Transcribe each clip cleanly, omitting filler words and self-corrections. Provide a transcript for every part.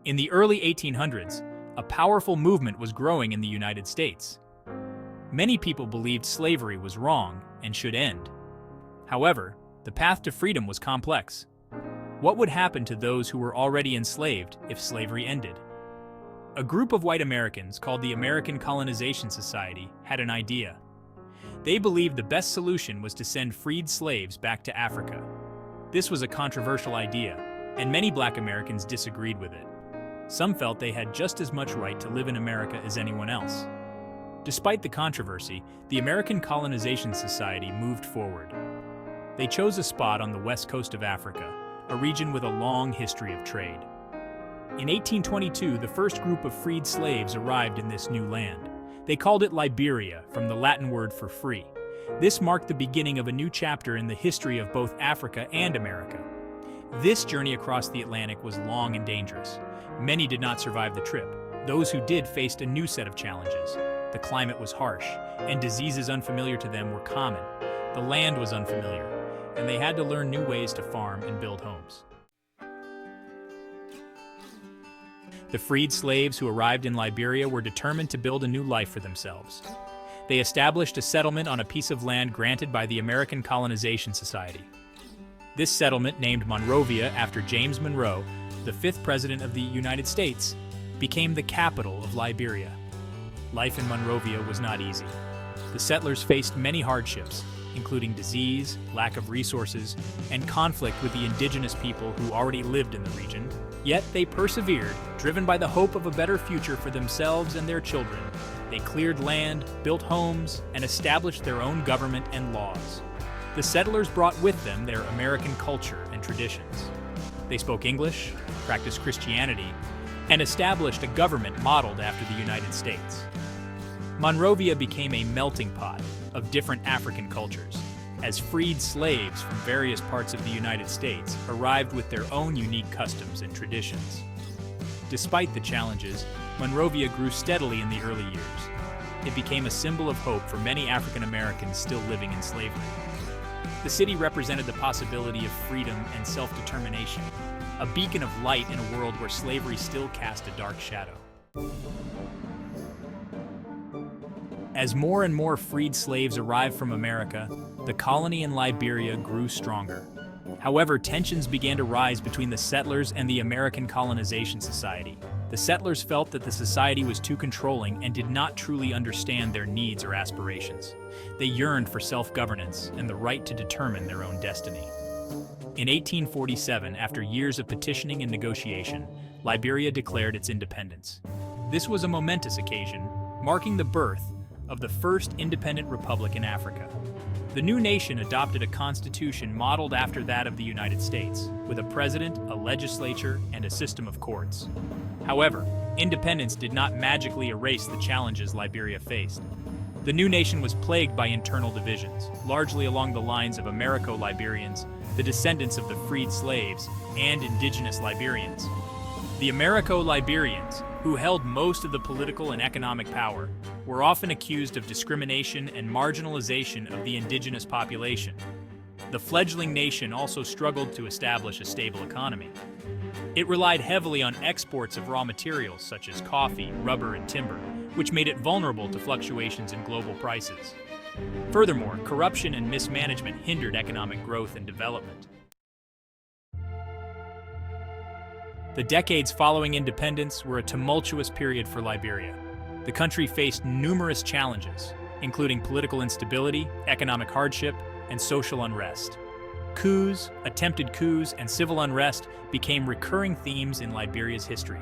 In the early 1800s, a powerful movement was growing in the United States. Many people believed slavery was wrong and should end. However, the path to freedom was complex. What would happen to those who were already enslaved if slavery ended? A group of white Americans called the American Colonization Society had an idea. They believed the best solution was to send freed slaves back to Africa. This was a controversial idea, and many black Americans disagreed with it. Some felt they had just as much right to live in America as anyone else. Despite the controversy, the American Colonization Society moved forward. They chose a spot on the west coast of Africa, a region with a long history of trade. In 1822, the first group of freed slaves arrived in this new land. They called it Liberia, from the Latin word for free. This marked the beginning of a new chapter in the history of both Africa and America. This journey across the Atlantic was long and dangerous. Many did not survive the trip. Those who did faced a new set of challenges. The climate was harsh, and diseases unfamiliar to them were common. The land was unfamiliar, and they had to learn new ways to farm and build homes. The freed slaves who arrived in Liberia were determined to build a new life for themselves. They established a settlement on a piece of land granted by the American Colonization Society. This settlement, named Monrovia after James Monroe, the 5th President of the United States, became the capital of Liberia. Life in Monrovia was not easy. The settlers faced many hardships, including disease, lack of resources, and conflict with the indigenous people who already lived in the region. Yet they persevered, driven by the hope of a better future for themselves and their children. They cleared land, built homes, and established their own government and laws. The settlers brought with them their American culture and traditions. They spoke English, practiced Christianity, and established a government modeled after the United States. Monrovia became a melting pot of different African cultures, as freed slaves from various parts of the United States arrived with their own unique customs and traditions. Despite the challenges, Monrovia grew steadily in the early years. It became a symbol of hope for many African Americans still living in slavery. The city represented the possibility of freedom and self-determination, a beacon of light in a world where slavery still cast a dark shadow. As more and more freed slaves arrived from America, the colony in Liberia grew stronger. However, tensions began to rise between the settlers and the American Colonization Society. The settlers felt that the society was too controlling and did not truly understand their needs or aspirations. They yearned for self-governance and the right to determine their own destiny. In 1847, after years of petitioning and negotiation, Liberia declared its independence. This was a momentous occasion, marking the birth of the first independent republic in Africa. The new nation adopted a constitution modeled after that of the United States, with a president, a legislature, and a system of courts. However, independence did not magically erase the challenges Liberia faced. The new nation was plagued by internal divisions, largely along the lines of Americo-Liberians, the descendants of the freed slaves, and indigenous Liberians. The Americo-Liberians, who held most of the political and economic power, were often accused of discrimination and marginalization of the indigenous population. The fledgling nation also struggled to establish a stable economy. It relied heavily on exports of raw materials such as coffee, rubber, and timber, which made it vulnerable to fluctuations in global prices. Furthermore, corruption and mismanagement hindered economic growth and development. The decades following independence were a tumultuous period for Liberia. The country faced numerous challenges, including political instability, economic hardship, and social unrest. Coups, attempted coups, and civil unrest became recurring themes in Liberia's history.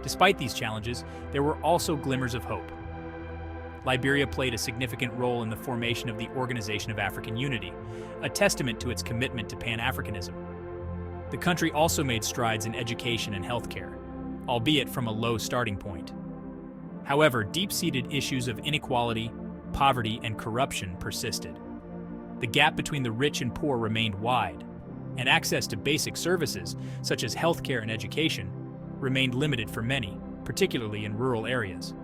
Despite these challenges, there were also glimmers of hope. Liberia played a significant role in the formation of the Organization of African Unity, a testament to its commitment to Pan-Africanism. The country also made strides in education and healthcare, albeit from a low starting point. However, deep-seated issues of inequality, poverty, and corruption persisted. The gap between the rich and poor remained wide, and access to basic services, such as healthcare and education, remained limited for many, particularly in rural areas.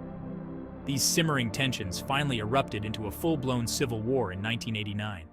These simmering tensions finally erupted into a full-blown civil war in 1989.